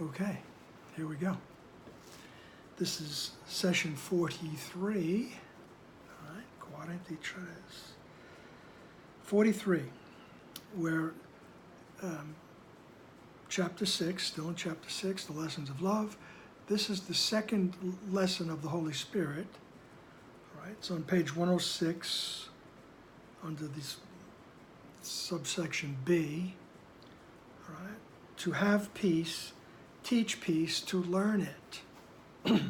Okay, here we go. This is session 43. All right, 43. 43, where chapter 6, still in chapter 6, the lessons of love. This is the second lesson of the Holy Spirit. All right, it's on page 106 under this subsection B. All right, to have peace, teach peace, to learn it. Okay,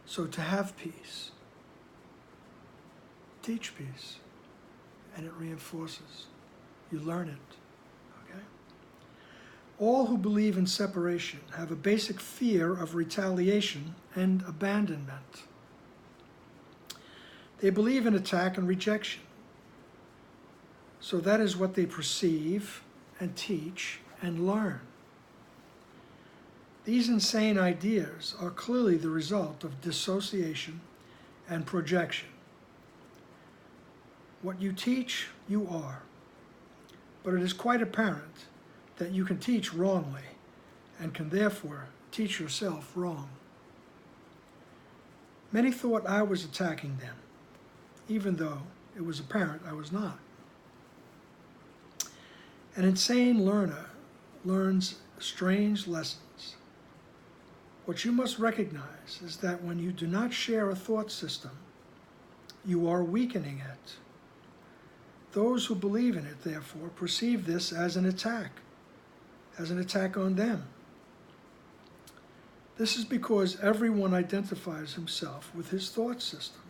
so to have peace, teach peace, and it reinforces. You learn it. Okay? All who believe in separation have a basic fear of retaliation and abandonment. They believe in attack and rejection. So that is what they perceive and teach and learn. These insane ideas are clearly the result of dissociation and projection. What you teach, you are. But it is quite apparent that you can teach wrongly and can therefore teach yourself wrong. Many thought I was attacking them, even though it was apparent I was not. An insane learner learns strange lessons. What you must recognize is that when you do not share a thought system, you are weakening it. Those who believe in it, therefore, perceive this as an attack on them. This is because everyone identifies himself with his thought system.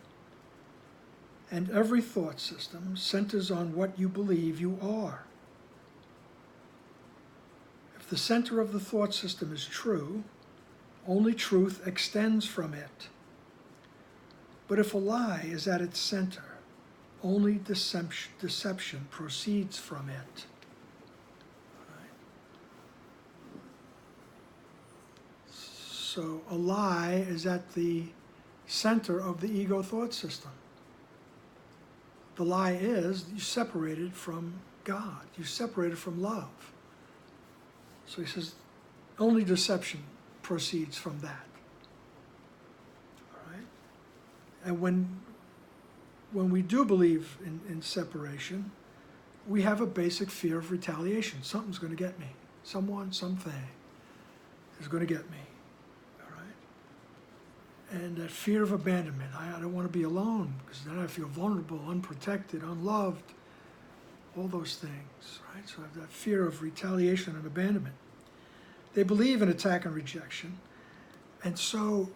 And every thought system centers on what you believe you are. If the center of the thought system is true, only truth extends from it. But if a lie is at its center, only deception proceeds from it. Right. So a lie is at the center of the ego thought system. The lie is you separated from God. You separated from love. So he says only deception proceeds from that. All right? And when we do believe in separation, we have a basic fear of retaliation. Something's going to get me. Someone, something is going to get me. All right? And that fear of abandonment. I don't want to be alone because then I feel vulnerable, unprotected, unloved, all those things. Right? So I have that fear of retaliation and abandonment. They believe in attack and rejection, and so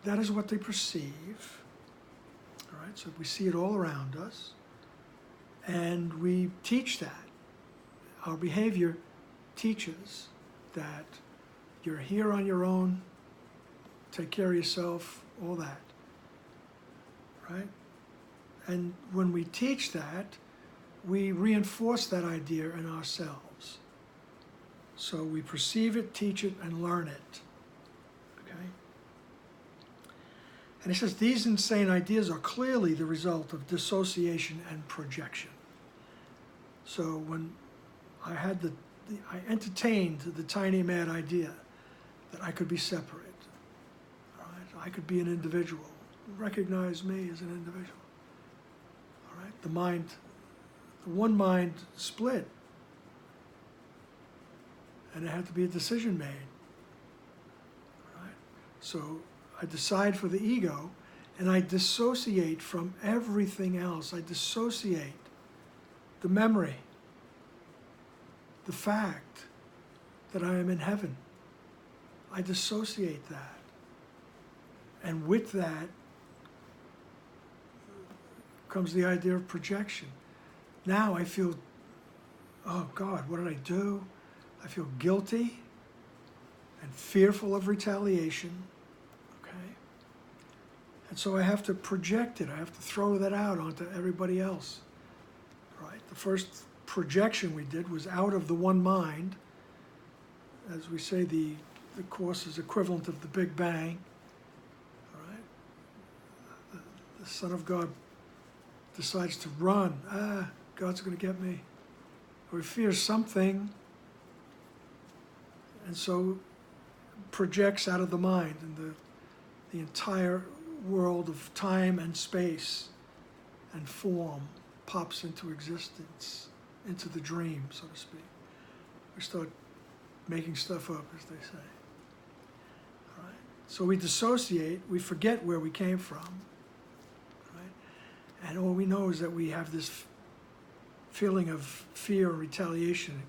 that is what they perceive. All right, so we see it all around us, and we teach that. Our behavior teaches that you're here on your own, take care of yourself, all that. Right? And when we teach that, we reinforce that idea in ourselves. So we perceive it, teach it, and learn it. Okay? And he says these insane ideas are clearly the result of dissociation and projection. So when I had I entertained the tiny mad idea that I could be separate. All right? I could be an individual. Recognize me as an individual. All right? The one mind split. And it had to be a decision made. Right? So I decide for the ego, and I dissociate from everything else. I dissociate the memory, the fact that I am in heaven. I dissociate that. And with that comes the idea of projection. Now I feel, oh God, what did I do? I feel guilty and fearful of retaliation, okay? And so I have to project it. I have to throw that out onto everybody else, right? The first projection we did was out of the one mind. As we say, the Course is equivalent of the Big Bang, all right? The Son of God decides to run. God's going to get me. Or he fears something. and so projects out of the mind, and the entire world of time and space and form pops into existence, into the dream, so to speak. We start making stuff up, as they say. All right? So we dissociate, we forget where we came from, right? And all we know is that we have this feeling of fear and retaliation.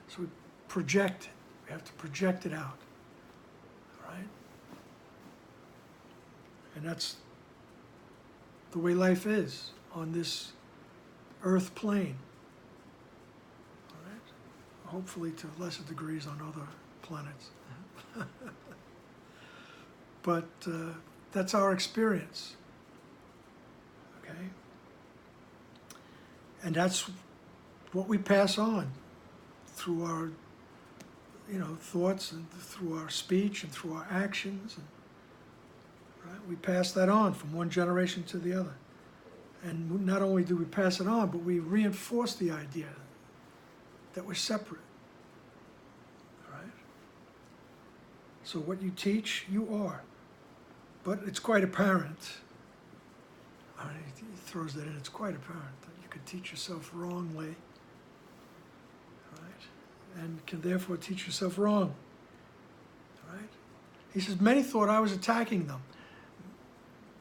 So we project it. We have to project it out. All right? And that's the way life is on this earth plane. All right? Hopefully to lesser degrees on other planets. But that's our experience. Okay? And that's what we pass on through our, thoughts, and through our speech and through our actions. And, right? We pass that on from one generation to the other. And not only do we pass it on, but we reinforce the idea that we're separate. All right? So what you teach, you are. But it's quite apparent. I mean, he throws that in. It's quite apparent that you can teach yourself wrongly, right? And can therefore teach yourself wrong, right? He says, many thought I was attacking them,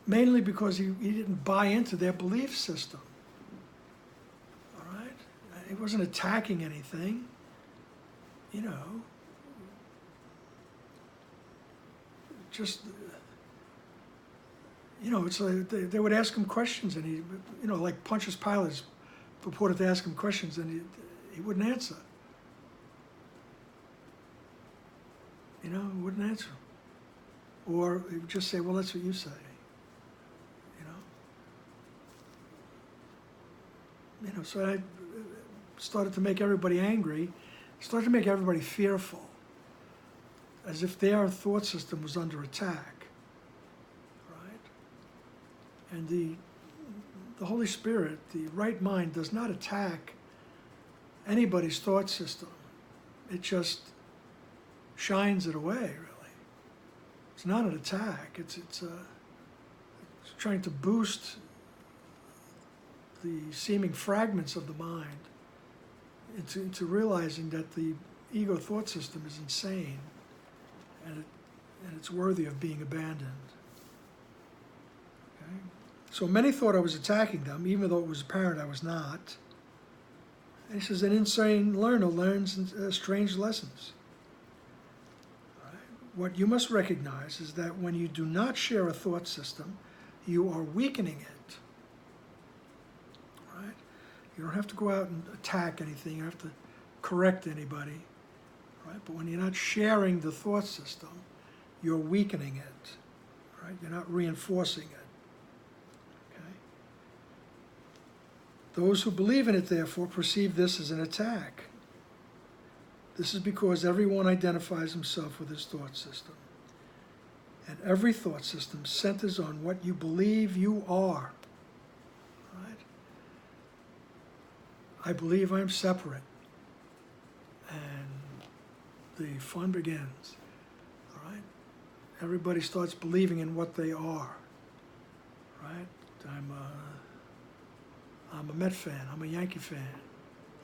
mainly because he didn't buy into their belief system, all right? He wasn't attacking anything, just... it's like they would ask him questions, and he, like Pontius Pilate purported to ask him questions, and he wouldn't answer. He wouldn't answer. Or he would just say, well, that's what you say. So I started to make everybody angry, started to make everybody fearful, as if their thought system was under attack. And the Holy Spirit, the right mind, does not attack anybody's thought system. It just shines it away, really. It's not an attack. It's trying to boost the seeming fragments of the mind into realizing that the ego thought system is insane, and it's worthy of being abandoned. So many thought I was attacking them, even though it was apparent I was not. And he says, an insane learner learns strange lessons. All right? What you must recognize is that when you do not share a thought system, you are weakening it. All right? You don't have to go out and attack anything. You don't have to correct anybody. Right? But when you're not sharing the thought system, you're weakening it. Right? You're not reinforcing it. Those who believe in it, therefore, perceive this as an attack. This is because everyone identifies himself with his thought system. And every thought system centers on what you believe you are. Right? I believe I'm separate. And the fun begins. All right? Everybody starts believing in what they are. Right? I'm a Met fan, I'm a Yankee fan,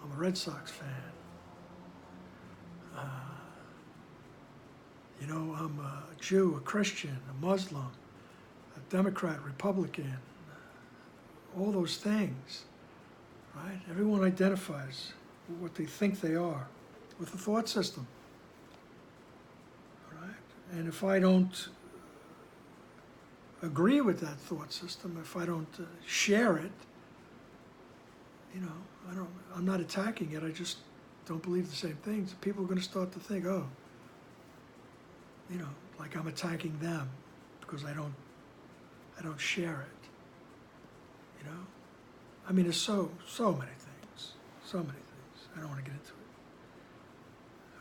I'm a Red Sox fan. I'm a Jew, a Christian, a Muslim, a Democrat, Republican, all those things, right? Everyone identifies with what they think they are, with a thought system, right? And if I don't agree with that thought system, if I don't share it, I'm not attacking it, I just don't believe the same things. People are going to start to think, oh, like I'm attacking them because I don't share it. I mean, there's so many things. I don't want to get into it.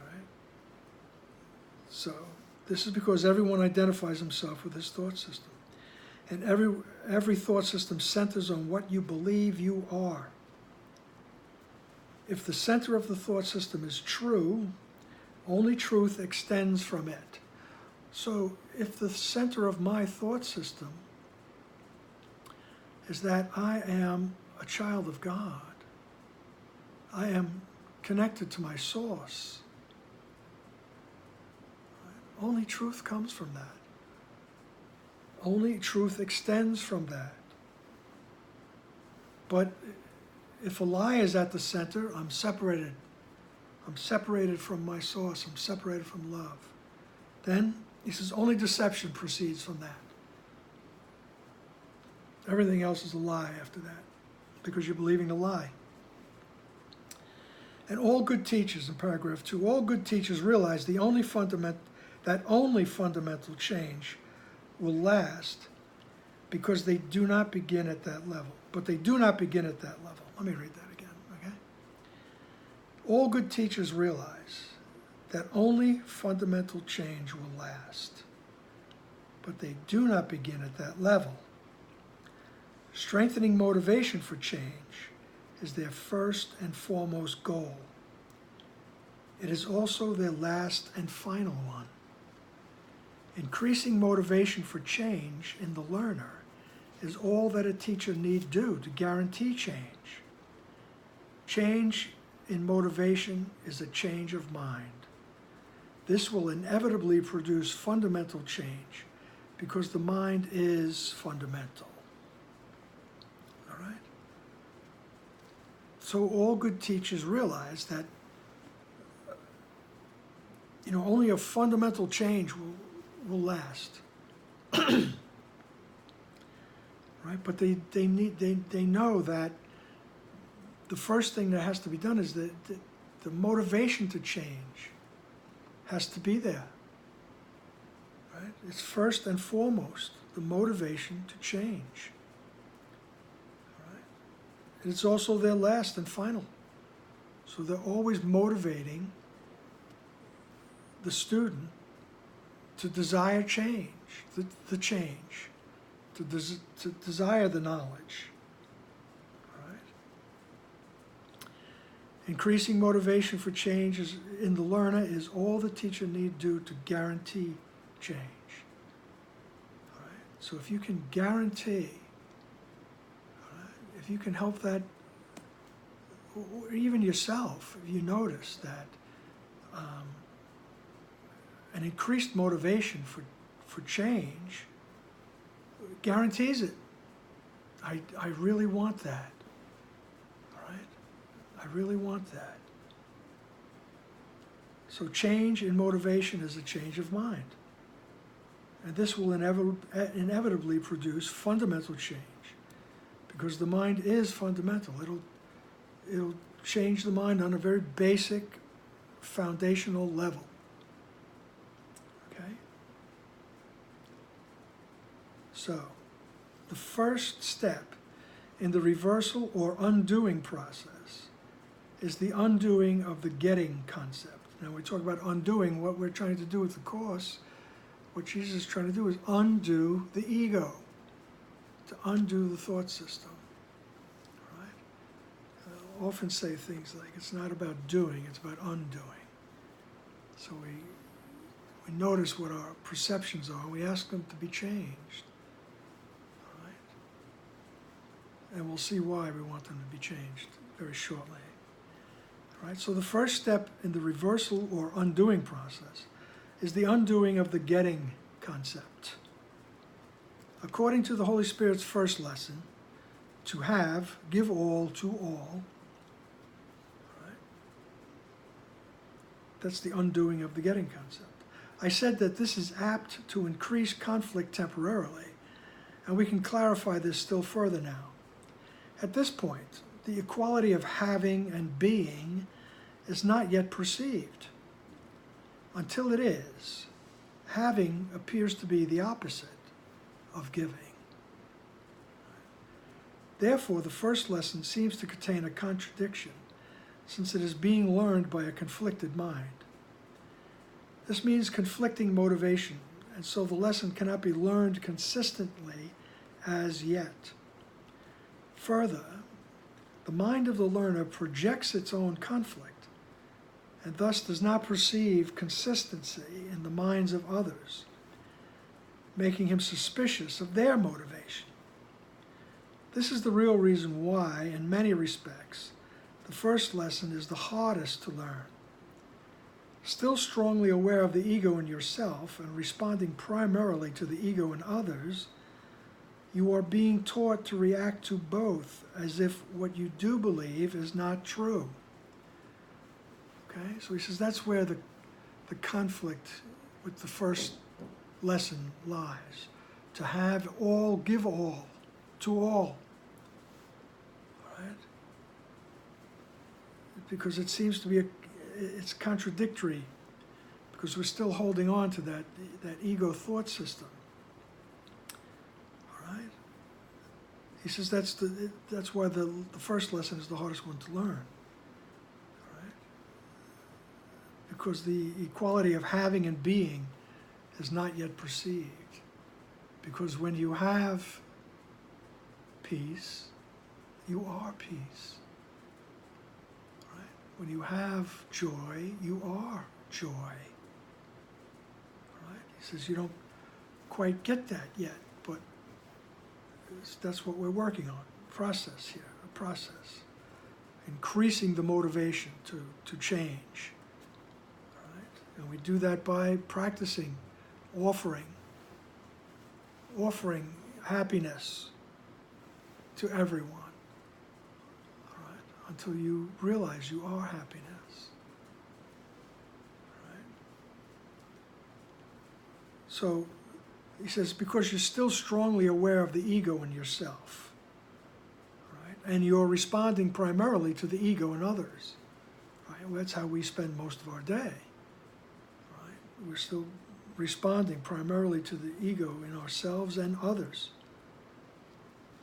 All right? So, this is because everyone identifies himself with his thought system. And every thought system centers on what you believe you are. If the center of the thought system is true, Only truth extends from it. So if the center of my thought system is that I am a child of God, I am connected to my source, only truth comes from that. Only truth extends from that. But if a lie is at the center, I'm separated. I'm separated from my source. I'm separated from love. Then, he says, only deception proceeds from that. Everything else is a lie after that, because you're believing the lie. And all good teachers, in paragraph 2, all good teachers realize that only fundamental change will last, because they do not begin at that level. But they do not begin at that level. Let me read that again, okay? All good teachers realize that only fundamental change will last, but they do not begin at that level. Strengthening motivation for change is their first and foremost goal. It is also their last and final one. Increasing motivation for change in the learner is all that a teacher need do to guarantee change. Change in motivation is a change of mind. This will inevitably produce fundamental change because the mind is fundamental. All right? So all good teachers realize that only a fundamental change will last. Right? But they know that the first thing that has to be done is that the motivation to change has to be there. Right? It's first and foremost the motivation to change. Right? And it's also their last and final. So they're always motivating the student to desire change, the change, to desire the knowledge. Right? Increasing motivation for change in the learner is all the teacher need do to guarantee change. Right? So if you can guarantee, if you can help that, or even yourself, if you notice that an increased motivation for change guarantees it. I really want that. All right? I really want that. So change in motivation is a change of mind. And this will inevitably produce fundamental change, because the mind is fundamental. It'll change the mind on a very basic, foundational level. Okay? So, the first step in the reversal or undoing process is the undoing of the getting concept. Now, we talk about undoing. What we're trying to do with the Course, what Jesus is trying to do is undo the ego, to undo the thought system. Right? I often say things like, it's not about doing, it's about undoing. So we notice what our perceptions are, and we ask them to be changed. And we'll see why we want them to be changed very shortly. All right? So the first step in the reversal or undoing process is the undoing of the getting concept. According to the Holy Spirit's first lesson, to have, give all to all. Right? That's the undoing of the getting concept. I said that this is apt to increase conflict temporarily, and we can clarify this still further now. At this point, the equality of having and being is not yet perceived. Until it is, having appears to be the opposite of giving. Therefore, the first lesson seems to contain a contradiction, since it is being learned by a conflicted mind. This means conflicting motivation, and so the lesson cannot be learned consistently as yet. Further, the mind of the learner projects its own conflict, and thus does not perceive consistency in the minds of others, making him suspicious of their motivation. This is the real reason why, in many respects, the first lesson is the hardest to learn. Still strongly aware of the ego in yourself and responding primarily to the ego in others, you are being taught to react to both as if what you do believe is not true. Okay, so he says that's where the conflict with the first lesson lies. To have all, give all, to all. Right? Because it seems to be it's contradictory, because we're still holding on to that ego thought system. All right? He says that's why the first lesson is the hardest one to learn. Because the equality of having and being is not yet perceived. Because when you have peace, you are peace. Right? When you have joy, you are joy. Right? He says you don't quite get that yet, but that's what we're working on. Process here, a process. Increasing the motivation to change. And we do that by practicing, offering happiness to everyone, all right, until you realize you are happiness. All right? So he says, because you're still strongly aware of the ego in yourself, right, and you're responding primarily to the ego in others. Right? Well, that's how we spend most of our day. We're still responding primarily to the ego in ourselves and others.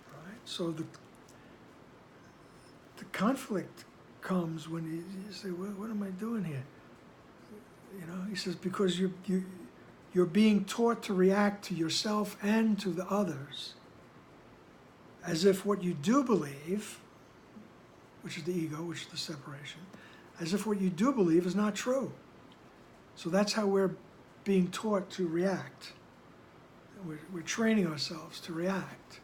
Right? So the conflict comes when you say, well, what am I doing here? You know, he says, because you're being taught to react to yourself and to the others as if what you do believe, which is the ego, which is the separation, as if what you do believe is not true. So that's how we're being taught to react. We're training ourselves to react.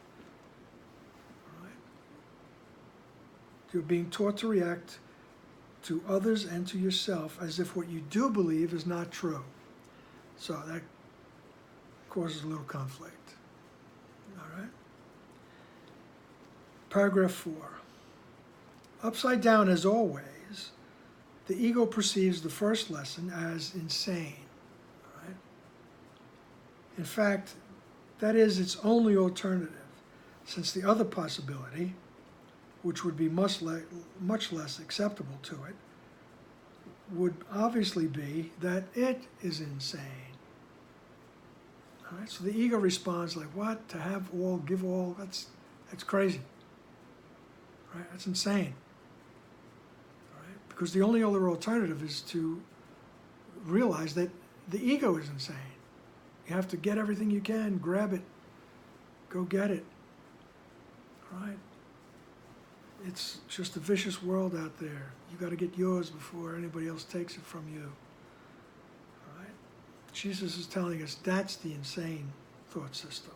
All right? You're being taught to react to others and to yourself as if what you do believe is not true. So that causes a little conflict. All right? Paragraph 4. Upside down as always, the ego perceives the first lesson as insane. Right? In fact, that is its only alternative, since the other possibility, which would be much less acceptable to it, would obviously be that it is insane. All right? So the ego responds like, what? To have all, give all? That's crazy. Right? That's insane. Because the only other alternative is to realize that the ego is insane. You have to get everything you can, grab it, go get it. All right? It's just a vicious world out there. You got to get yours before anybody else takes it from you. All right? Jesus is telling us that's the insane thought system.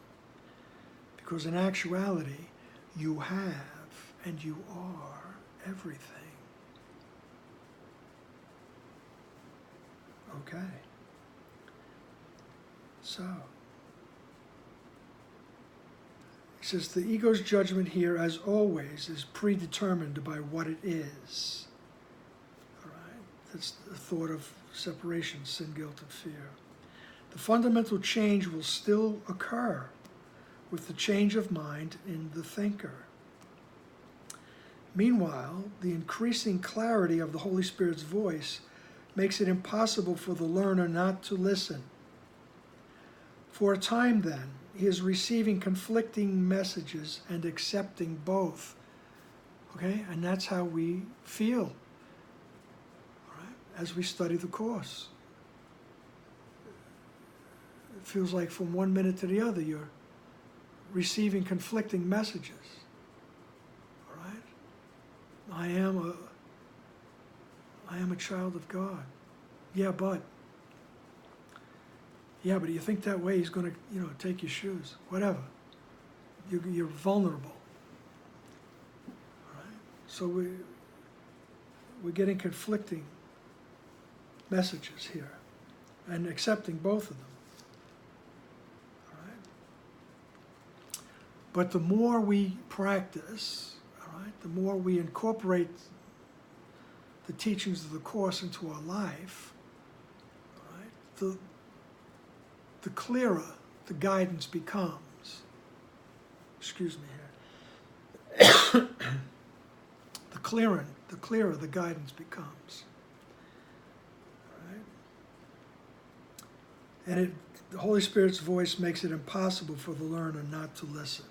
Because in actuality, you have and you are everything. Okay. So, he says the ego's judgment here, as always, is predetermined by what it is. All right? That's the thought of separation, sin, guilt, and fear. The fundamental change will still occur with the change of mind in the thinker. Meanwhile, the increasing clarity of the Holy Spirit's voice makes it impossible for the learner not to listen. For a time, then, he is receiving conflicting messages and accepting both. Okay? And that's how we feel, all right, as we study the Course. It feels like from one minute to the other, you're receiving conflicting messages. All right? I I am a child of God. Yeah, but you think that way, he's going to, take your shoes. Whatever. You're vulnerable. All right? So we're getting conflicting messages here and accepting both of them. All right? But the more we practice, all right, the more we incorporate the teachings of the Course into our life, all right, the clearer the guidance becomes. Excuse me here. The clearer the guidance becomes. All right? And the Holy Spirit's voice makes it impossible for the learner not to listen,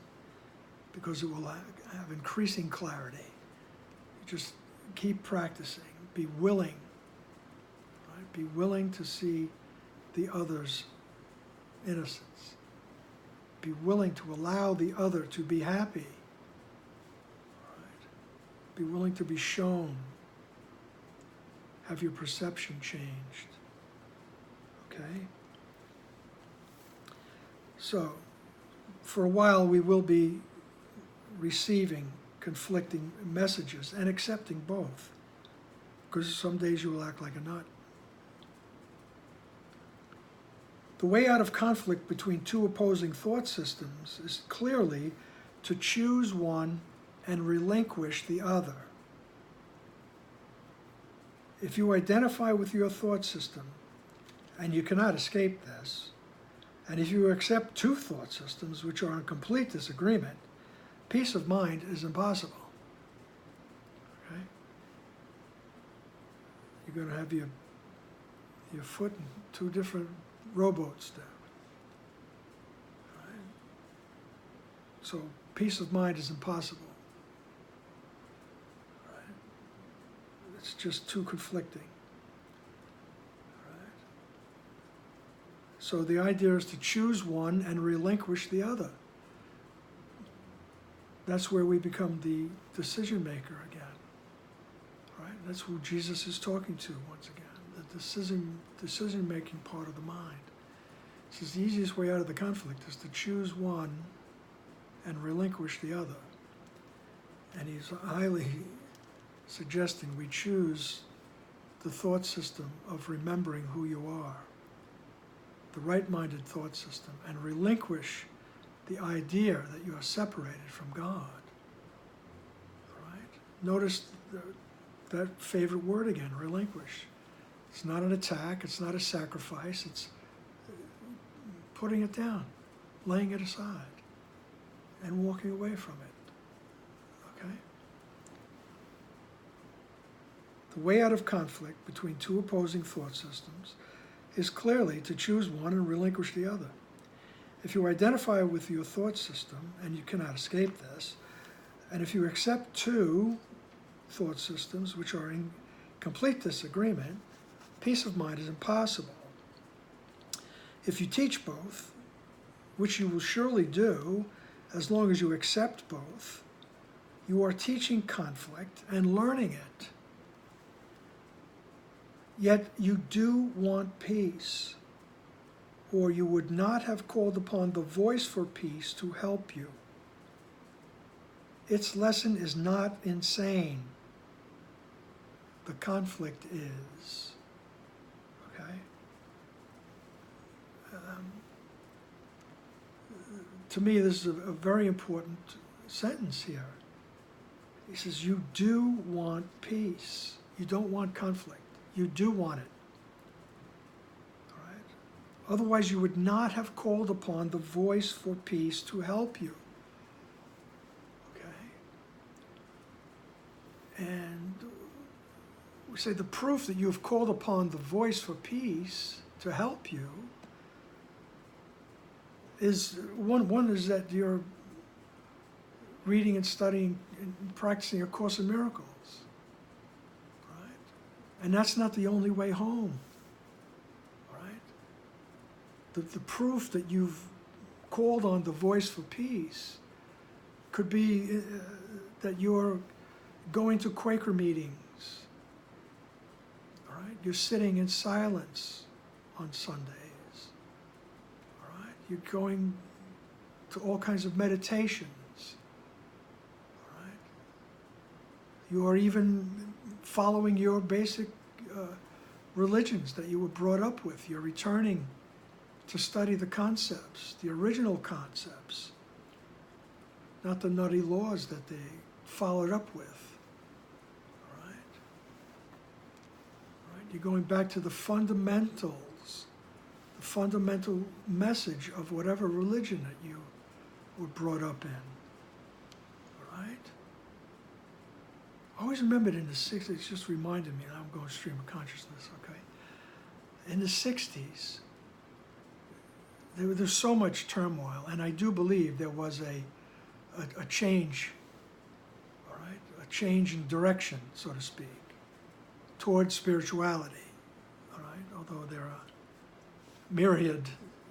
because it will have increasing clarity. You just keep practicing. Be willing. Right? Be willing to see the other's innocence. Be willing to allow the other to be happy. Right? Be willing to be shown. Have your perception changed. Okay? So, for a while we will be receiving conflicting messages and accepting both, because some days you will act like a nut. The way out of conflict between two opposing thought systems is clearly to choose one and relinquish the other. If you identify with your thought system, and you cannot escape this, and if you accept two thought systems which are in complete disagreement, peace of mind is impossible. Okay? You're going to have your foot in two different rowboats there. Right? So peace of mind is impossible. Right? It's just too conflicting. Right? So the idea is to choose one and relinquish the other. That's where we become the decision maker again. Right? That's who Jesus is talking to once again. The decision-making part of the mind. He says the easiest way out of the conflict is to choose one and relinquish the other. And he's highly suggesting we choose the thought system of remembering who you are, the right-minded thought system, and relinquish the idea that you are separated from God. Right? Notice that favorite word again, relinquish. It's not an attack, it's not a sacrifice, it's putting it down, laying it aside, and walking away from it. Okay? The way out of conflict between two opposing thought systems is clearly to choose one and relinquish the other. If you identify with your thought system, and you cannot escape this, and if you accept two thought systems which are in complete disagreement, peace of mind is impossible. If you teach both, which you will surely do as long as you accept both, you are teaching conflict and learning it. Yet you do want peace, or you would not have called upon the voice for peace to help you. Its lesson is not insane. The conflict is. Okay? To me, this is a very important sentence here. He says, you do want peace. You don't want conflict. You do want it. All right? Otherwise, you would not have called upon the voice for peace to help you. Okay? And we say the proof that you have called upon the voice for peace to help you is, one is that you're reading and studying and practicing A Course in Miracles. Right? And that's not the only way home. Right? The proof that you've called on the voice for peace could be that you're going to Quaker meetings right? You're sitting in silence on Sundays. All right? You're going to all kinds of meditations. All right? You are even following your basic religions that you were brought up with. You're returning to study the concepts, the original concepts, not the nutty laws that they followed up with. All right? All right? You're going back to the fundamentals, the fundamental message of whatever religion that you were brought up in. All right? I always remembered in the 60s, it just reminded me, and I'm going stream of consciousness, okay? In the 60s, there's so much turmoil, and I do believe there was a change, all right? A change in direction, so to speak, towards spirituality, all right? Although there are myriad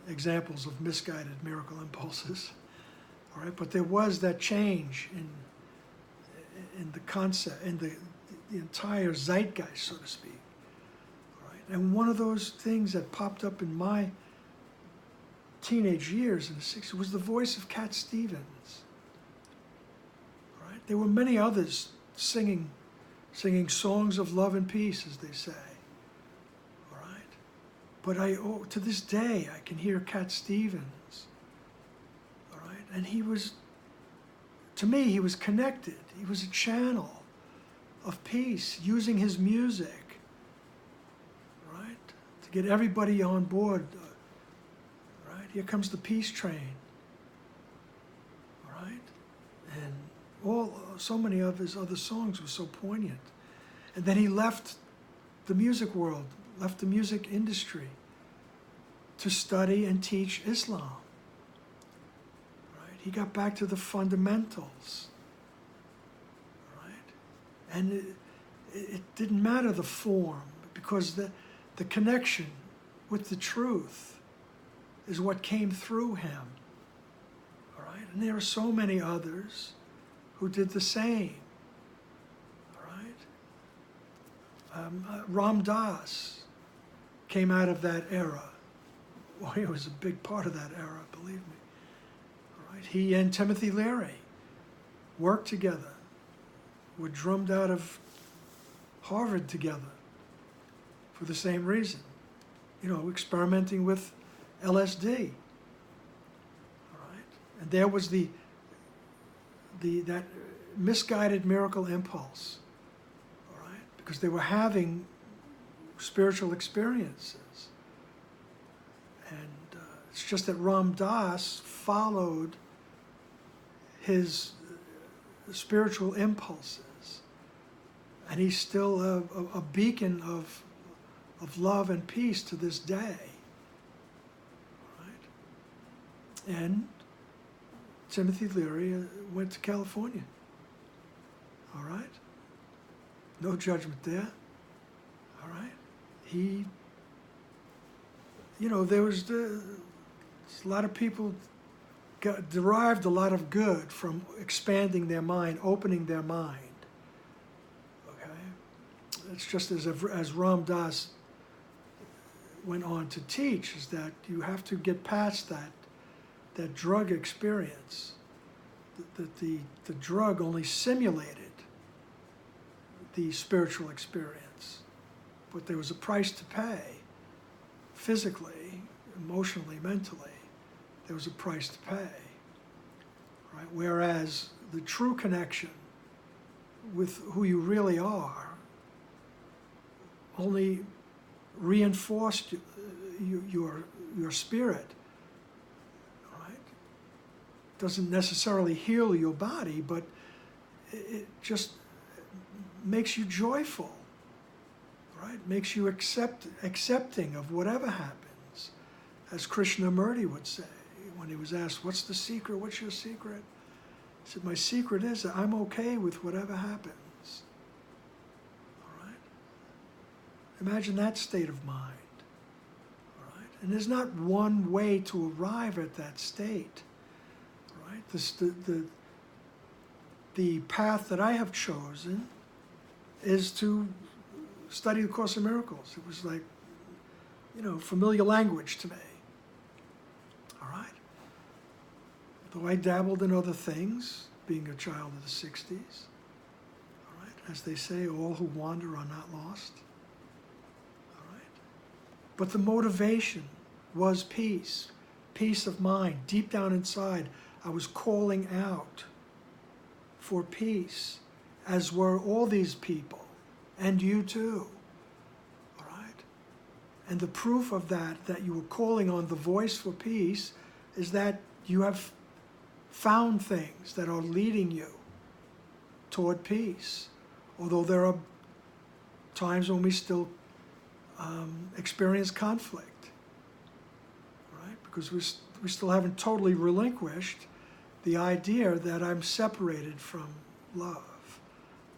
examples of misguided miracle impulses, all right? But there was that change in the concept, in the entire zeitgeist, so to speak. All right? And one of those things that popped up in my teenage years in the 60s was the voice of Cat Stevens. All right? There were many others singing songs of love and peace, as they say. All right? But to this day, I can hear Cat Stevens. All right? And to me, he was connected. He was a channel of peace, using his music, right, to get everybody on board. Right, here comes the peace train. Right, and so many of his other songs were so poignant. And then he left the music world, left the music industry, to study and teach Islam. He got back to the fundamentals, right? And it didn't matter the form, because the connection with the truth is what came through him, all right? And there are so many others who did the same, all right? Ram Dass came out of that era. Well, he was a big part of that era, believe me. He and Timothy Leary worked together, were drummed out of Harvard together for the same reason, experimenting with LSD. All right? And there was that misguided miracle impulse, all right? Because they were having spiritual experiences. And it's just that Ram Dass followed his spiritual impulses, and he's still a beacon of love and peace to this day. Right? And Timothy Leary went to California. All right? No judgment there. All right? There was a lot of people derived a lot of good from expanding their mind, opening their mind. Okay? It's just as Ram Dass went on to teach, is that you have to get past that drug experience. That the drug only simulated the spiritual experience, but there was a price to pay, physically, emotionally, mentally. There was a price to pay, right? Whereas the true connection with who you really are only reinforced your spirit, right? Doesn't necessarily heal your body, but it just makes you joyful, right? Makes you accepting of whatever happens, as Krishnamurti would say. When he was asked, what's the secret? What's your secret? He said, my secret is that I'm okay with whatever happens. All right? Imagine that state of mind. All right? And there's not one way to arrive at that state. All right? The path that I have chosen is to study the Course in Miracles. It was like, familiar language to me. All right? Though I dabbled in other things, being a child of the 60s. All right? As they say, all who wander are not lost. All right? But the motivation was peace, peace of mind. Deep down inside, I was calling out for peace, as were all these people, and you too. All right? And the proof of that you were calling on the voice for peace, is that you have found things that are leading you toward peace. Although there are times when we still experience conflict, right? Because we still haven't totally relinquished the idea that I'm separated from love.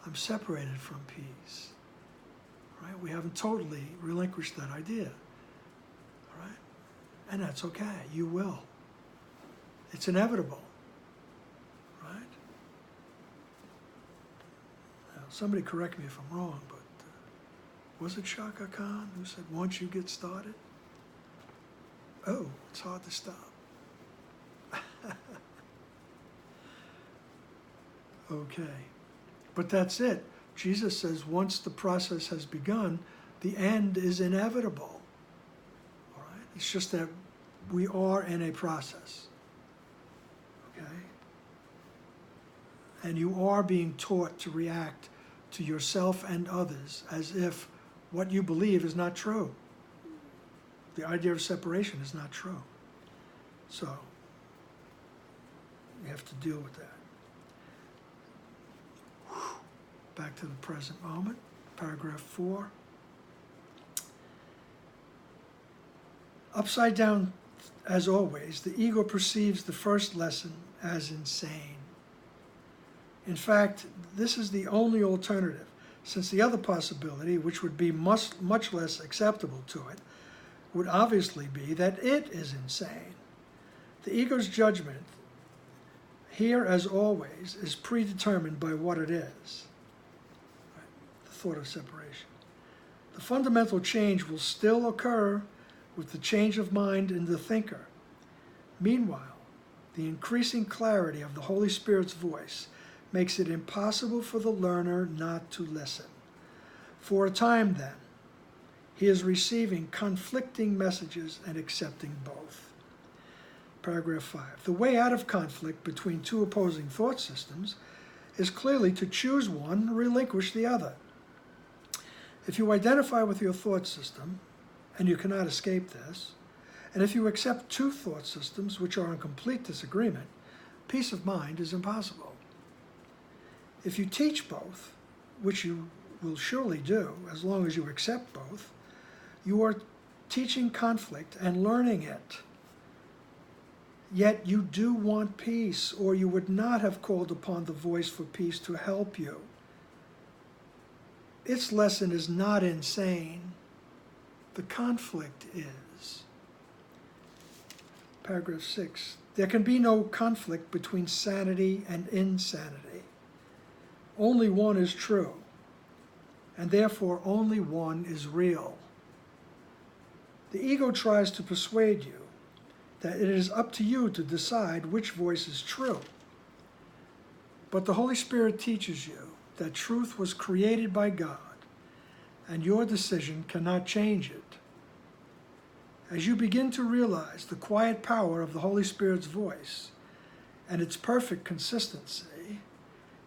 I'm separated from peace. Right? We haven't totally relinquished that idea. All right? And that's okay. You will. It's inevitable. Right? Now, somebody correct me if I'm wrong, but was it Shaka Khan who said, once you get started, it's hard to stop. Okay. But that's it. Jesus says once the process has begun, the end is inevitable. All right? It's just that we are in a process. Okay? And you are being taught to react to yourself and others as if what you believe is not true. The idea of separation is not true. So, you have to deal with that. Back to the present moment, paragraph 4. Upside down, as always, the ego perceives the first lesson as insane. In fact, this is the only alternative, since the other possibility, which would be much less acceptable to it, would obviously be that it is insane. The ego's judgment, here as always, is predetermined by what it is. Thought of separation. The fundamental change will still occur with the change of mind in the thinker. Meanwhile, the increasing clarity of the Holy Spirit's voice makes it impossible for the learner not to listen. For a time, then, he is receiving conflicting messages and accepting both. Paragraph 5. The way out of conflict between two opposing thought systems is clearly to choose one and relinquish the other. If you identify with your thought system, and you cannot escape this, and if you accept two thought systems which are in complete disagreement, peace of mind is impossible. If you teach both, which you will surely do as long as you accept both, you are teaching conflict and learning it. Yet you do want peace, or you would not have called upon the voice for peace to help you. Its lesson is not insane. The conflict is. Paragraph 6. There can be no conflict between sanity and insanity. Only one is true, and therefore only one is real. The ego tries to persuade you that it is up to you to decide which voice is true. But the Holy Spirit teaches you that truth was created by God, and your decision cannot change it. As you begin to realize the quiet power of the Holy Spirit's voice and its perfect consistency,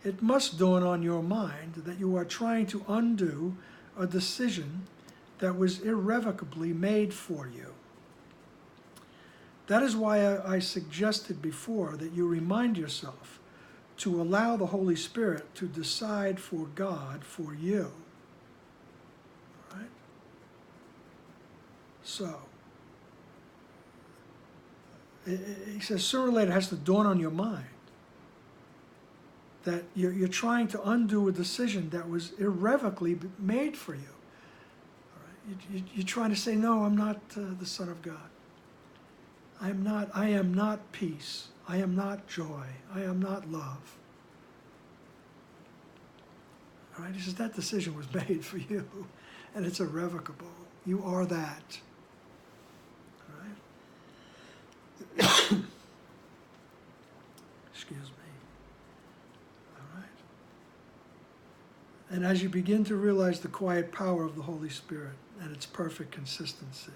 it must dawn on your mind that you are trying to undo a decision that was irrevocably made for you. That is why I suggested before that you remind yourself to allow the Holy Spirit to decide for God for you. All right? So, he says sooner or later it has to dawn on your mind that you're trying to undo a decision that was irrevocably made for you. All right? You're trying to say, no, I'm not the Son of God. I am not peace. I am not joy. I am not love. All right? He says that decision was made for you. And it's irrevocable. You are that. All right? Excuse me. All right? And as you begin to realize the quiet power of the Holy Spirit and its perfect consistency,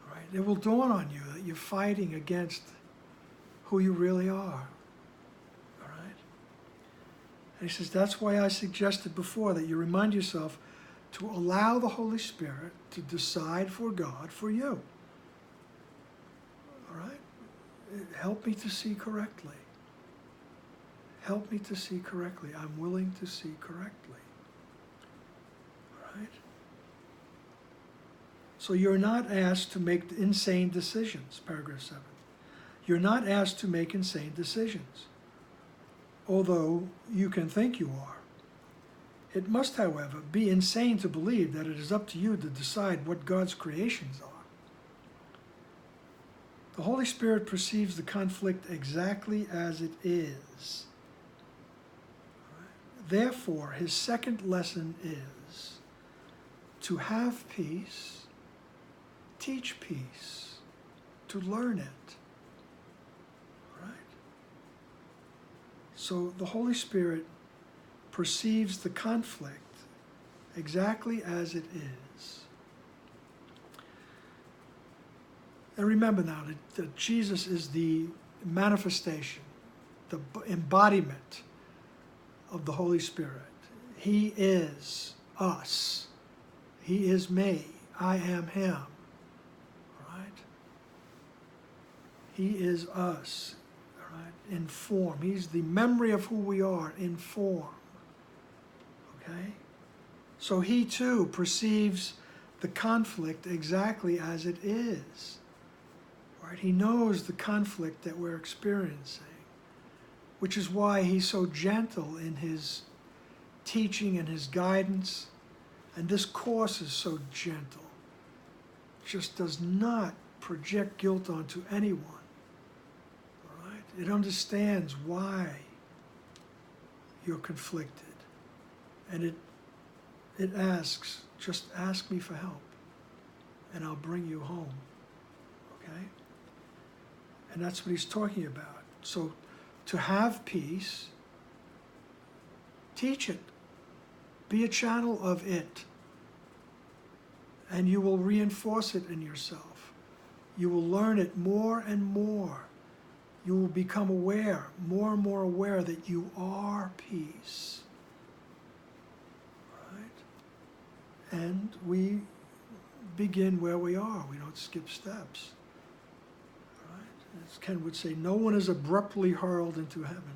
all right, it will dawn on you that you're fighting against who you really are. All right? And he says, that's why I suggested before that you remind yourself to allow the Holy Spirit to decide for God for you. All right? Help me to see correctly. Help me to see correctly. I'm willing to see correctly. All right? So you're not asked to make insane decisions, paragraph 7. You're not asked to make insane decisions, although you can think you are. It must, however, be insane to believe that it is up to you to decide what God's creations are. The Holy Spirit perceives the conflict exactly as it is. Therefore, his second lesson is to have peace, teach peace, to learn it. All right? So the Holy Spirit perceives the conflict exactly as it is. And remember now that Jesus is the manifestation, the embodiment of the Holy Spirit. He is us. He is me. I am him. Right? He is us. Right? In form. He's the memory of who we are in form. Okay? So he too perceives the conflict exactly as it is. Right? He knows the conflict that we're experiencing, which is why he's so gentle in his teaching and his guidance. And this course is so gentle. Just does not project guilt onto anyone. All right? It understands why you're conflicted. And it asks, just ask me for help, and I'll bring you home. Okay? And that's what he's talking about. So to have peace, teach it. Be a channel of it. And you will reinforce it in yourself. You will learn it more and more. You will become aware, more and more aware that you are peace. Right? And we begin where we are. We don't skip steps. As Ken would say, no one is abruptly hurled into heaven.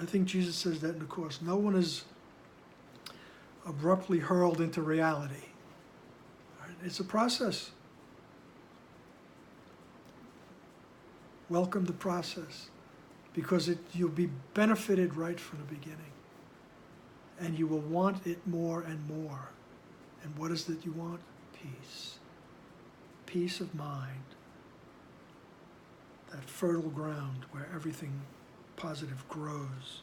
I think Jesus says that in the Course. No one is abruptly hurled into reality. Right? It's a process. Welcome the process, because you'll be benefited right from the beginning. And you will want it more and more. And what is it you want? Peace. Peace of mind. That fertile ground where everything positive grows.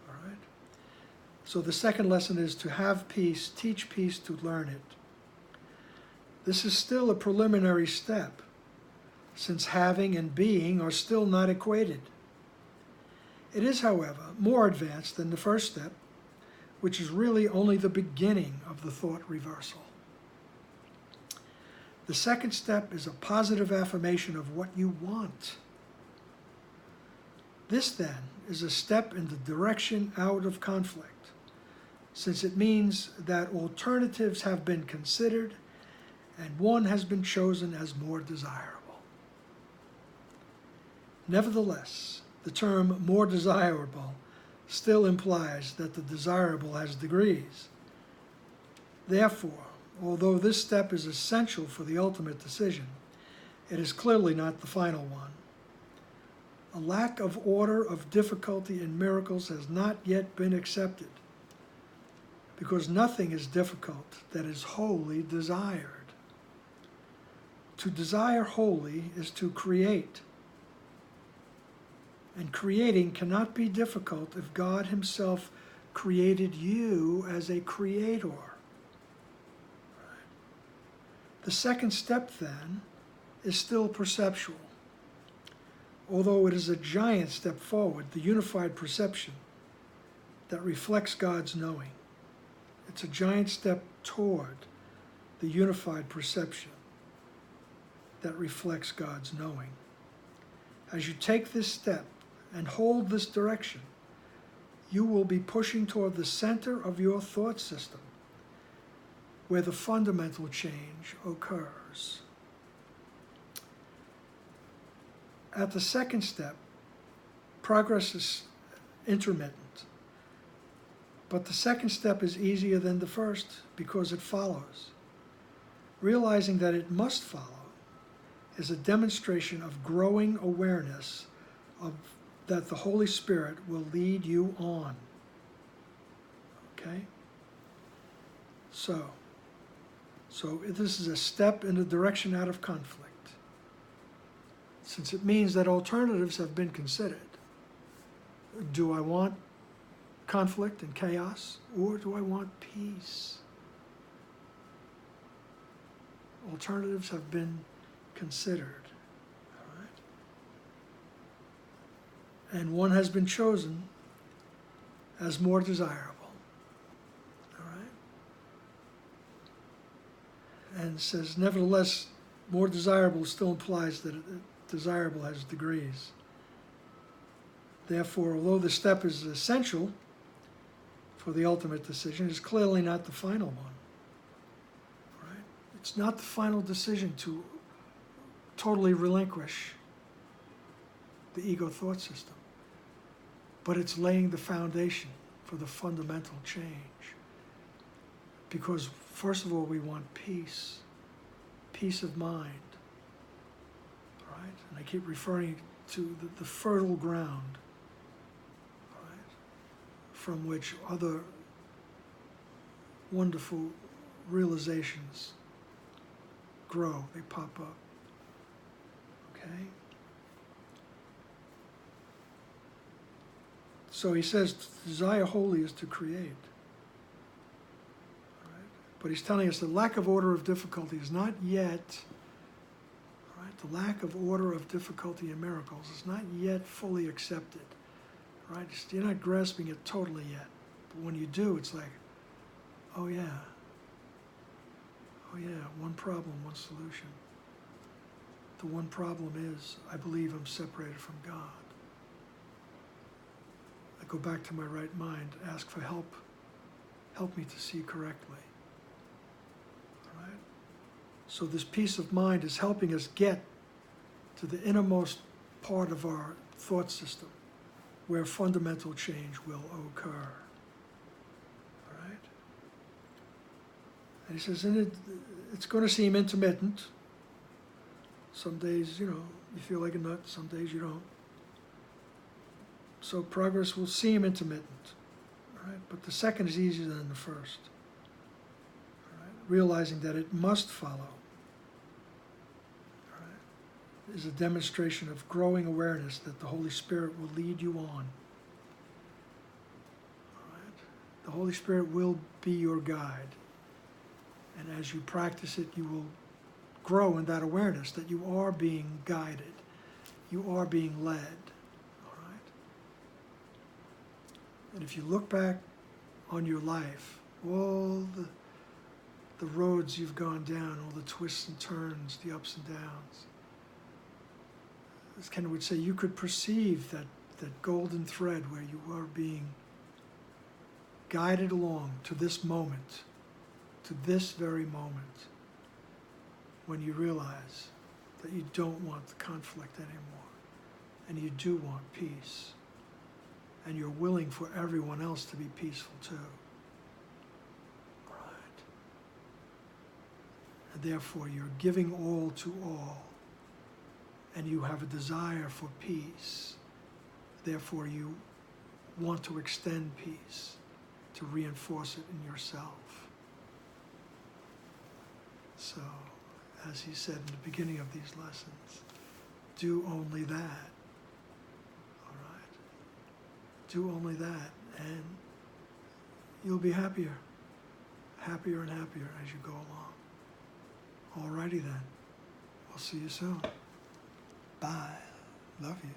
All right? So the second lesson is to have peace, teach peace, to learn it. This is still a preliminary step, since having and being are still not equated. It is, however, more advanced than the first step, which is really only the beginning of the thought reversal. The second step is a positive affirmation of what you want. This, then, is a step in the direction out of conflict, since it means that alternatives have been considered and one has been chosen as more desirable. Nevertheless, the term more desirable still implies that the desirable has degrees. Therefore, although this step is essential for the ultimate decision, it is clearly not the final one. A lack of order of difficulty in miracles has not yet been accepted, because nothing is difficult that is wholly desired. To desire wholly is to create. And creating cannot be difficult if God himself created you as a creator. The second step, then, is still perceptual. Although it is a giant step forward, the unified perception that reflects God's knowing. It's a giant step toward the unified perception that reflects God's knowing. As you take this step and hold this direction, you will be pushing toward the center of your thought system, where the fundamental change occurs. At the second step, progress is intermittent. But the second step is easier than the first because it follows. Realizing that it must follow is a demonstration of growing awareness of that the Holy Spirit will lead you on. Okay? So this is a step in the direction out of conflict, since it means that alternatives have been considered. Do I want conflict and chaos, or do I want peace? Alternatives have been considered. All right? And one has been chosen as more desirable. All right? And says, nevertheless, more desirable still implies that desirable has degrees. Therefore, although the step is essential for the ultimate decision, it's clearly not the final one. Right? It's not the final decision to totally relinquish the ego thought system, but it's laying the foundation for the fundamental change. Because first of all, we want peace of mind. Right? And I keep referring to the fertile ground, right, from which other wonderful realizations grow, they pop up. Okay? So he says, to desire wholly is to create. Right? But he's telling us the lack of order of difficulty is not yet, right? The lack of order of difficulty in miracles is not yet fully accepted. Right? You're not grasping it totally yet. But when you do, it's like, oh yeah, one problem, one solution. The one problem is, I believe I'm separated from God. I go back to my right mind, ask for help. Help me to see correctly. All right? So this peace of mind is helping us get to the innermost part of our thought system, where fundamental change will occur. All right? And he says, it's going to seem intermittent. Some days, you feel like a nut. Some days you don't. So progress will seem intermittent. All right? But the second is easier than the first. All right? Realizing that it must follow, all right, is a demonstration of growing awareness that the Holy Spirit will lead you on. All right? The Holy Spirit will be your guide. And as you practice it, you will grow in that awareness that you are being guided. You are being led. All right? And if you look back on your life, all the roads you've gone down, all the twists and turns, the ups and downs, as Ken would say, you could perceive that golden thread where you are being guided along to this moment, to this very moment, when you realize that you don't want the conflict anymore, and you do want peace, and you're willing for everyone else to be peaceful too. Right? And therefore you're giving all to all, and you have a desire for peace. Therefore you want to extend peace, to reinforce it in yourself. So, as he said in the beginning of these lessons, do only that. All right? Do only that, and you'll be happier, happier and happier as you go along. Alrighty then. We'll see you soon. Bye. Love you.